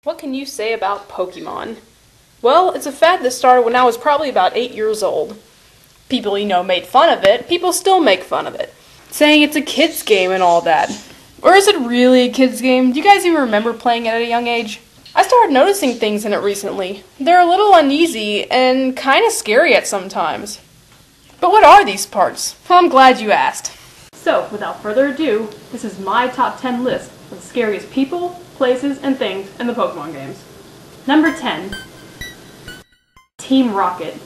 What can you say about Pokemon? Well, it's a fad that started when I was probably about 8 years old. People, made fun of it. People still make fun of it, saying it's a kid's game and all that. Or is it really a kid's game? Do you guys even remember playing it at a young age? I started noticing things in it recently. They're a little uneasy and kind of scary at some times. But what are these parts? Well, I'm glad you asked. So, without further ado, this is my top 10 list of the scariest people, places, and things in the Pokemon games. Number 10. Team Rocket.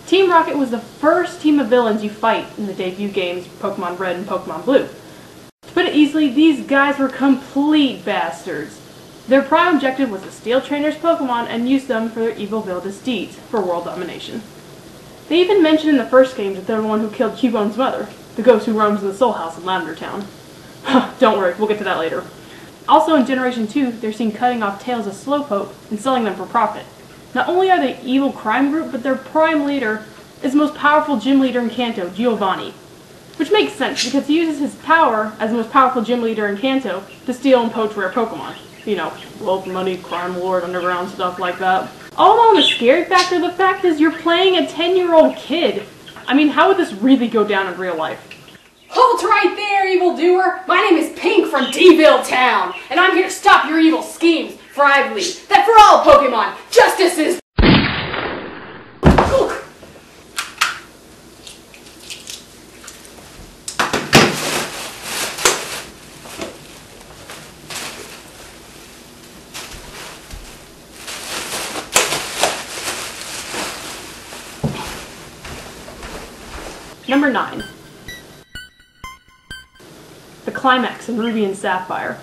Team Rocket was the first team of villains you fight in the debut games Pokemon Red and Pokemon Blue. To put it easily, these guys were complete bastards. Their prime objective was to steal trainers' Pokemon and use them for their evil villainous deeds for world domination. They even mentioned in the first game that they're the one who killed Cubone's mother, the ghost who roams in the Soul House in Lavender Town. Don't worry, we'll get to that later. Also in Generation 2, they're seen cutting off tails of Slowpoke and selling them for profit. Not only are they an evil crime group, but their prime leader is the most powerful gym leader in Kanto, Giovanni. Which makes sense, because he uses his power as the most powerful gym leader in Kanto to steal and poach rare Pokemon. Wealth, money, crime lord, underground, stuff like that. All along the scary factor, the fact is you're playing a 10-year-old kid. I mean, how would this really go down in real life? Halt right there, evildoer! My name is Pink from Deville Town, and I'm here to stop your evil schemes, for I believe that for all Pokemon, justice is... Number 9. The climax in Ruby and Sapphire.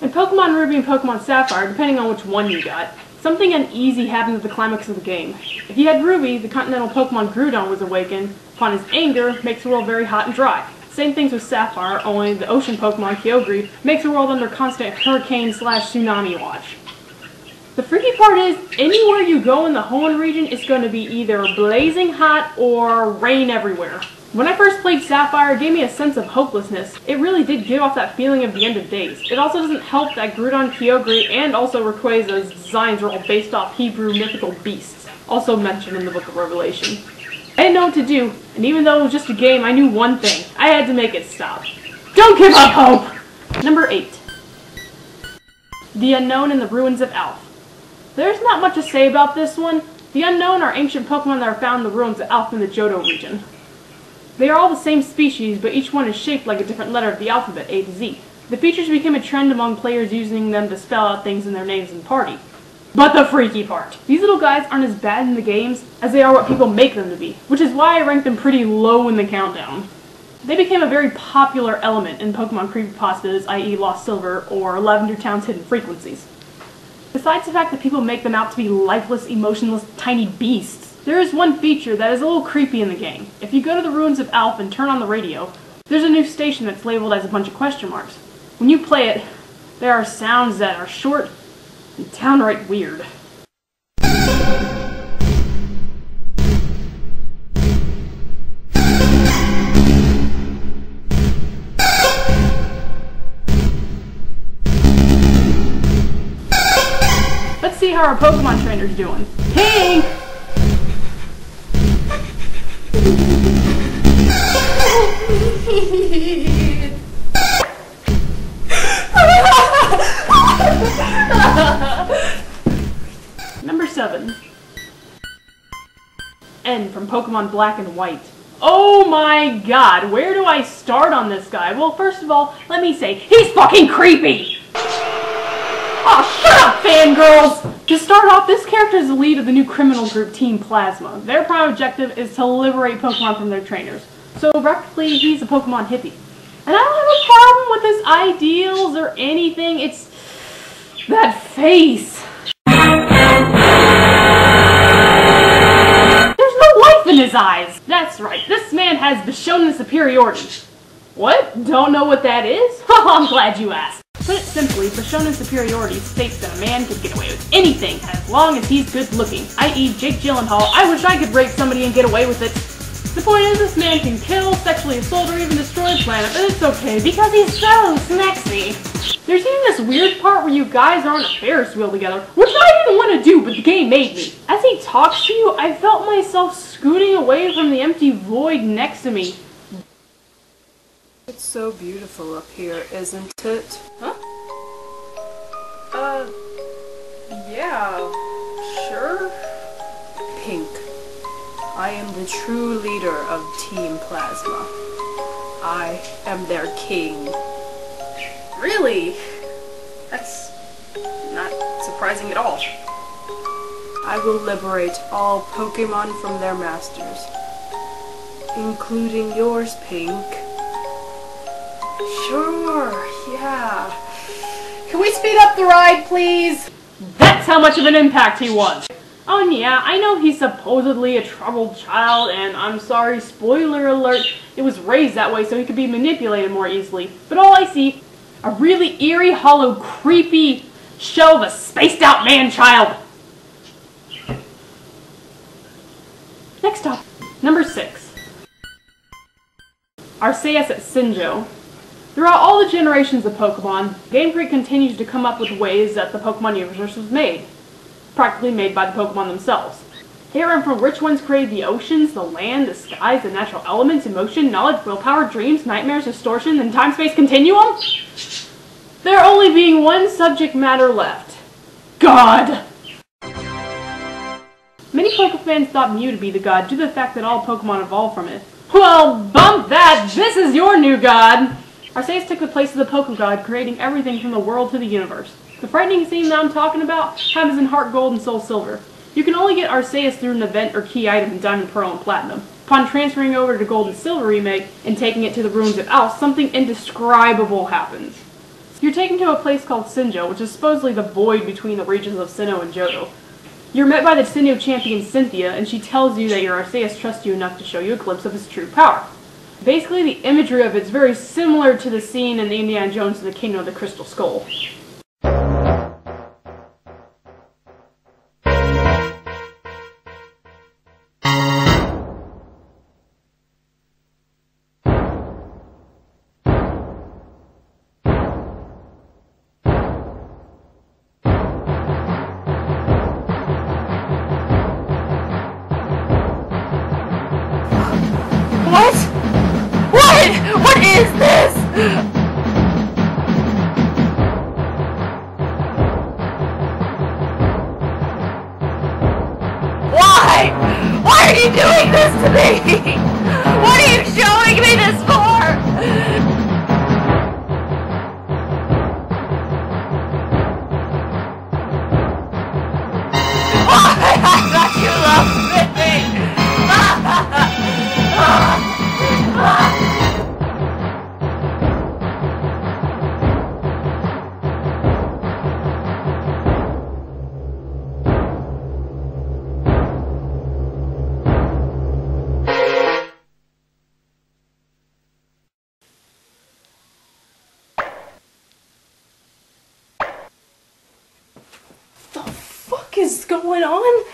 In Pokemon Ruby and Pokemon Sapphire, depending on which one you got, something uneasy happened at the climax of the game. If you had Ruby, the continental Pokemon Groudon was awakened upon his anger, makes the world very hot and dry. Same things with Sapphire, only the ocean Pokemon Kyogre makes the world under constant hurricane/tsunami watch. The freaky part is, anywhere you go in the Hoenn region, it's going to be either blazing hot or rain everywhere. When I first played Sapphire, it gave me a sense of hopelessness. It really did give off that feeling of the end of days. It also doesn't help that Groudon, Kyogre, and also Rayquaza's designs are all based off Hebrew mythical beasts, also mentioned in the Book of Revelation. I didn't know what to do, and even though it was just a game, I knew one thing. I had to make it stop. Don't give up hope! Number 8. The Unknown in the Ruins of Alph. There's not much to say about this one. The Unknown are ancient Pokemon that are found in the ruins of Alph in the Johto region. They are all the same species, but each one is shaped like a different letter of the alphabet, A to Z. The features became a trend among players using them to spell out things in their names and party. But the freaky part! These little guys aren't as bad in the games as they are what people make them to be, which is why I ranked them pretty low in the countdown. They became a very popular element in Pokemon creepypastas, i.e. Lost Silver, or Lavender Town's Hidden Frequencies. Besides the fact that people make them out to be lifeless, emotionless, tiny beasts, there is one feature that is a little creepy in the game. If you go to the ruins of Alph and turn on the radio, there's a new station that's labeled as a bunch of question marks. When you play it, there are sounds that are short and downright weird. Let's see how our Pokemon trainer's doing. Pink! Number 7. N from Pokemon Black and White. Oh my god, where do I start on this guy? Well, first of all, let me say, he's fucking creepy! Oh, shut up, fangirls! To start off, this character is the lead of the new criminal group Team Plasma. Their prime objective is to liberate Pokemon from their trainers. So, practically, he's a Pokemon hippie. And I don't have a problem with his ideals or anything, it's that face. There's no life in his eyes! That's right, this man has Bishonen superiority. What? Don't know what that is? I'm glad you asked. Put it simply, Bishonen superiority states that a man can get away with anything as long as he's good looking, i.e. Jake Gyllenhaal. I wish I could rape somebody and get away with it. The point is, this man can kill, sexually assault, or even destroy a planet, but it's okay because he's so sexy. There's even this weird part where you guys are on a Ferris wheel together, which I didn't want to do, but the game made me. As he talks to you, I felt myself scooting away from the empty void next to me. It's so beautiful up here, isn't it? Huh? Yeah, sure. Pink, I am the true leader of Team Plasma. I am their king. Really? That's not surprising at all. I will liberate all Pokemon from their masters, including yours, Pink. Sure, yeah. Can we speed up the ride, please? That's how much of an impact he was. Oh, and yeah, I know he's supposedly a troubled child, and I'm sorry, spoiler alert, it was raised that way so he could be manipulated more easily. But all I see, a really eerie, hollow, creepy show of a spaced-out man-child. Next up, number 6. Arceus at Sinjoh. Throughout all the generations of Pokemon, Game Freak continues to come up with ways that the Pokemon universe was made. Practically made by the Pokemon themselves. They run from which ones created the oceans, the land, the skies, the natural elements, emotion, knowledge, willpower, dreams, nightmares, distortion, and time-space continuum? There only being one subject matter left. God! Many Pokefans thought Mew to be the god due to the fact that all Pokemon evolved from it. Well, bump that! This is your new god! Arceus took the place of the Pokegod, creating everything from the world to the universe. The frightening scene that I'm talking about happens in Heart Gold and Soul Silver. You can only get Arceus through an event or key item in Diamond, Pearl, and Platinum. Upon transferring over to Gold and Silver Remake and taking it to the ruins of Alph, something indescribable happens. You're taken to a place called Sinjoh, which is supposedly the void between the regions of Sinnoh and Johto. You're met by the Sinnoh champion Cynthia, and she tells you that your Arceus trusts you enough to show you a glimpse of his true power. Basically, the imagery of it's very similar to the scene in the Indiana Jones and the Kingdom of the Crystal Skull. What? What is this? Why? Why are you doing this to me? What are you showing me this for? Why? I thought you loved me. What is going on?